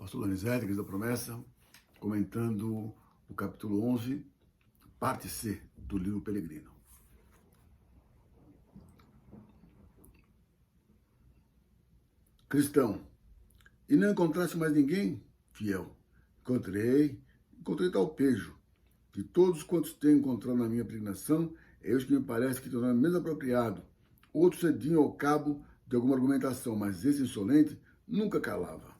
Pastor Donizete, Igreja da Promessa, comentando o capítulo 11, parte C do livro Peregrino. Cristão, e não encontraste mais ninguém? Fiel, encontrei tal pejo, que todos quantos tenho encontrado na minha peregrinação, é os que me parece que tornaram menos apropriado. Outros cediam ao cabo de alguma argumentação, mas esse insolente nunca calava.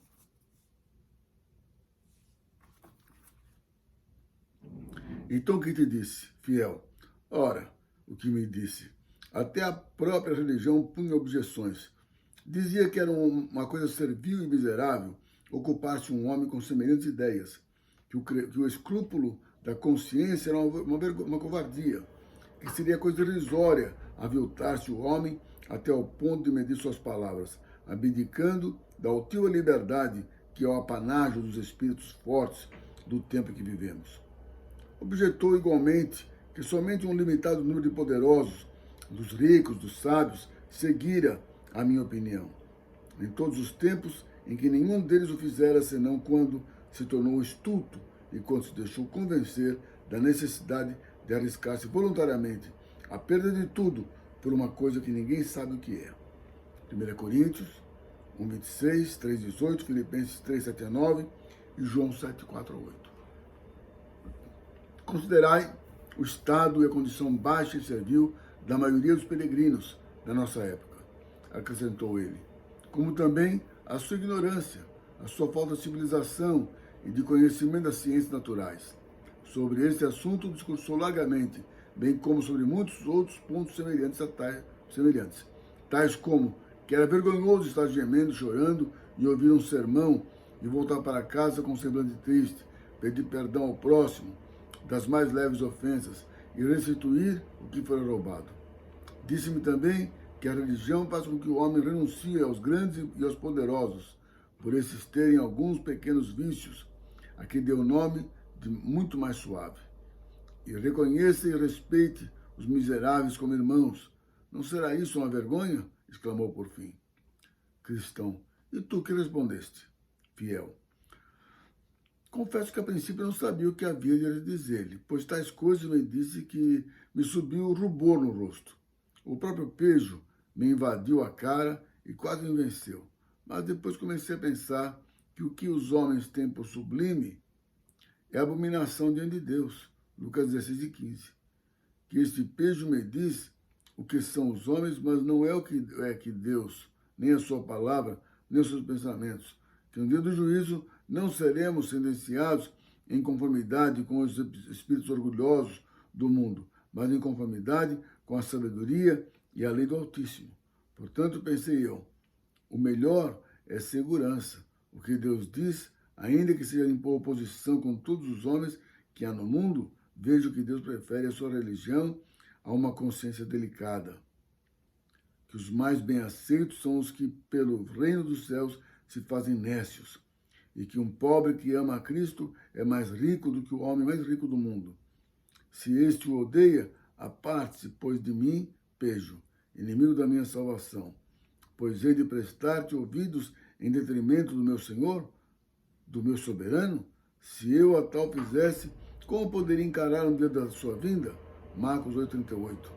Então o que te disse, fiel? Ora, o que me disse? Até a própria religião punha objeções. Dizia que era uma coisa servil e miserável ocupar-se um homem com semelhantes ideias, que o escrúpulo da consciência era uma covardia, que seria coisa irrisória aviltar-se o homem até ao ponto de medir suas palavras, abdicando da altiva liberdade que é o apanágio dos espíritos fortes do tempo em que vivemos. Objetou igualmente que somente um limitado número de poderosos, dos ricos, dos sábios, seguira a minha opinião, em todos os tempos em que nenhum deles o fizera, senão quando se tornou estulto e quando se deixou convencer da necessidade de arriscar-se voluntariamente a perda de tudo por uma coisa que ninguém sabe o que é. 1 Coríntios 1:26, 3:18, Filipenses 3:7-9 e João 7:4-8. Considerai o estado e a condição baixa e servil da maioria dos peregrinos da nossa época, acrescentou ele, como também a sua ignorância, a sua falta de civilização e de conhecimento das ciências naturais. Sobre esse assunto discursou largamente, bem como sobre muitos outros pontos semelhantes, tais como que era vergonhoso estar gemendo, chorando e ouvir um sermão e voltar para casa com um semblante triste, pedir perdão ao próximo das mais leves ofensas e restituir o que foi roubado. Disse-me também que a religião faz com que o homem renuncie aos grandes e aos poderosos, por esses terem alguns pequenos vícios, a que deu o nome de muito mais suave. E reconheça e respeite os miseráveis como irmãos. Não será isso uma vergonha? Exclamou por fim. Cristão, e tu que respondeste? Fiel. Confesso que a princípio não sabia o que havia de dizer-lhe, pois tais coisas me disse que me subiu o rubor no rosto. O próprio pejo me invadiu a cara e quase me venceu. Mas depois comecei a pensar que o que os homens têm por sublime é abominação diante de Deus. Lucas 16:15. Que este pejo me diz o que são os homens, mas não é o que é que Deus, nem a sua palavra, nem os seus pensamentos. Que no dia do juízo não seremos sentenciados em conformidade com os espíritos orgulhosos do mundo, mas em conformidade com a sabedoria e a lei do Altíssimo. Portanto, pensei eu, o melhor é segurança. O que Deus diz, ainda que seja em oposição com todos os homens que há no mundo, vejo que Deus prefere a sua religião a uma consciência delicada. Que os mais bem aceitos são os que, pelo reino dos céus, se fazem nécios, e que um pobre que ama a Cristo é mais rico do que o homem mais rico do mundo. Se este o odeia, aparte-se, pois de mim, pejo, inimigo da minha salvação, pois hei de prestar-te ouvidos em detrimento do meu Senhor, do meu soberano? Se eu a tal fizesse, como poderia encarar um dia da sua vinda? Marcos 8:38.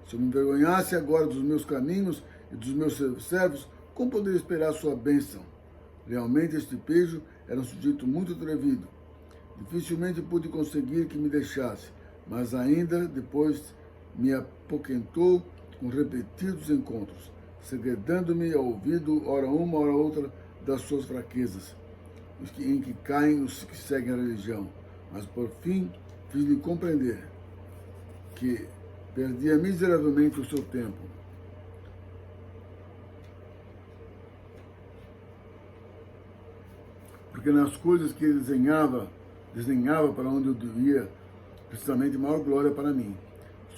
Se eu me envergonhasse agora dos meus caminhos e dos meus servos, como poderia esperar a sua bênção? Realmente este pejo era um sujeito muito atrevido. Dificilmente pude conseguir que me deixasse, mas ainda depois me apoquentou com repetidos encontros, segredando-me ao ouvido, ora uma, ora outra, das suas fraquezas, em que caem os que seguem a religião. Mas por fim fiz-lhe compreender que perdia miseravelmente o seu tempo. Porque nas coisas que ele desenhava para onde eu ia, precisamente maior glória para mim.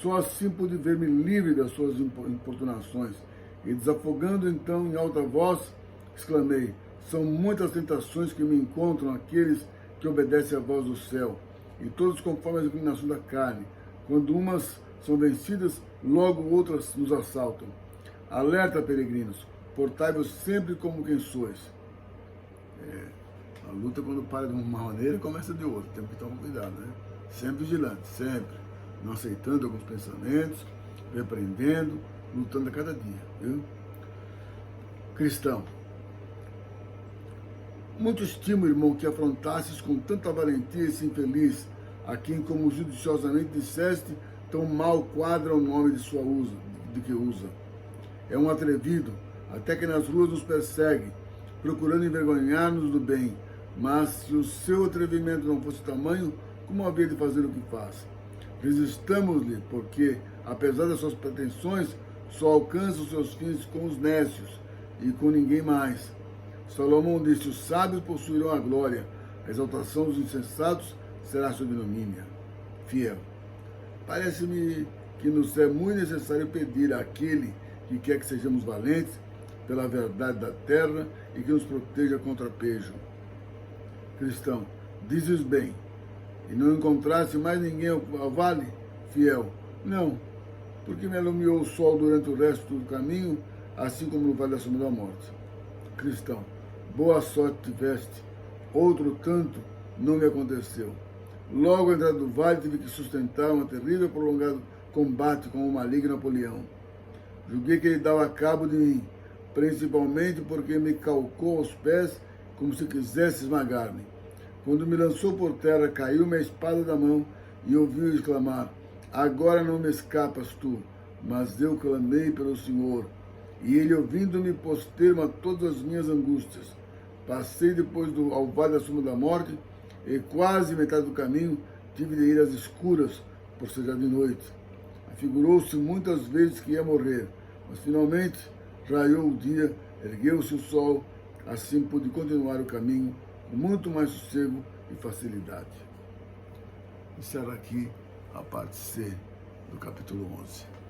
Só assim pude ver-me livre das suas importunações. E desafogando então em alta voz, exclamei, são muitas tentações que me encontram aqueles que obedecem à voz do céu, e todos conforme a inclinação da carne. Quando umas são vencidas, logo outras nos assaltam. Alerta, peregrinos, portai-vos sempre como quem sois. luta, quando para de uma maneira, começa de outra. Temos que tomar cuidado, né? Sempre vigilante, sempre. Não aceitando alguns pensamentos, repreendendo, lutando a cada dia, viu? Cristão. Muito estimo, irmão, que afrontasses com tanta valentia esse infeliz, a quem, como judiciosamente disseste, tão mal quadra o nome de sua usa, de que usa. É um atrevido, até que nas ruas nos persegue, procurando envergonhar-nos do bem. Mas se o seu atrevimento não fosse tamanho, como havia de fazer o que faz? Resistamos-lhe, porque, apesar das suas pretensões, só alcança os seus fins com os nécios e com ninguém mais. Salomão disse: os sábios possuirão a glória, a exaltação dos insensatos será sua ignomínia. Fiel. Parece-me que nos é muito necessário pedir àquele que quer que sejamos valentes pela verdade da terra e que nos proteja contra pejo. Cristão, dizes bem, e não encontraste mais ninguém ao vale? Fiel. Não, porque me alumiou o sol durante o resto do caminho, assim como no vale da sombra da morte. Cristão, boa sorte tiveste, outro tanto não me aconteceu. Logo à entrada do vale tive que sustentar um terrível e prolongado combate com o maligno Napoleão. Julguei que ele dava cabo de mim, principalmente porque me calcou aos pés como se quisesse esmagar-me. Quando me lançou por terra, caiu-me a espada da mão e ouvi-o exclamar: agora não me escapas tu, mas eu clamei pelo Senhor. E ele, ouvindo-me, pôs termo a todas as minhas angústias. Passei depois ao vale da sombra da morte, e quase metade do caminho tive de ir às escuras, por ser já de noite. Afigurou-se muitas vezes que ia morrer, mas finalmente raiou o dia, ergueu-se o sol, assim pude continuar o caminho com muito mais sossego e facilidade. Encerra aqui a parte C do capítulo 11.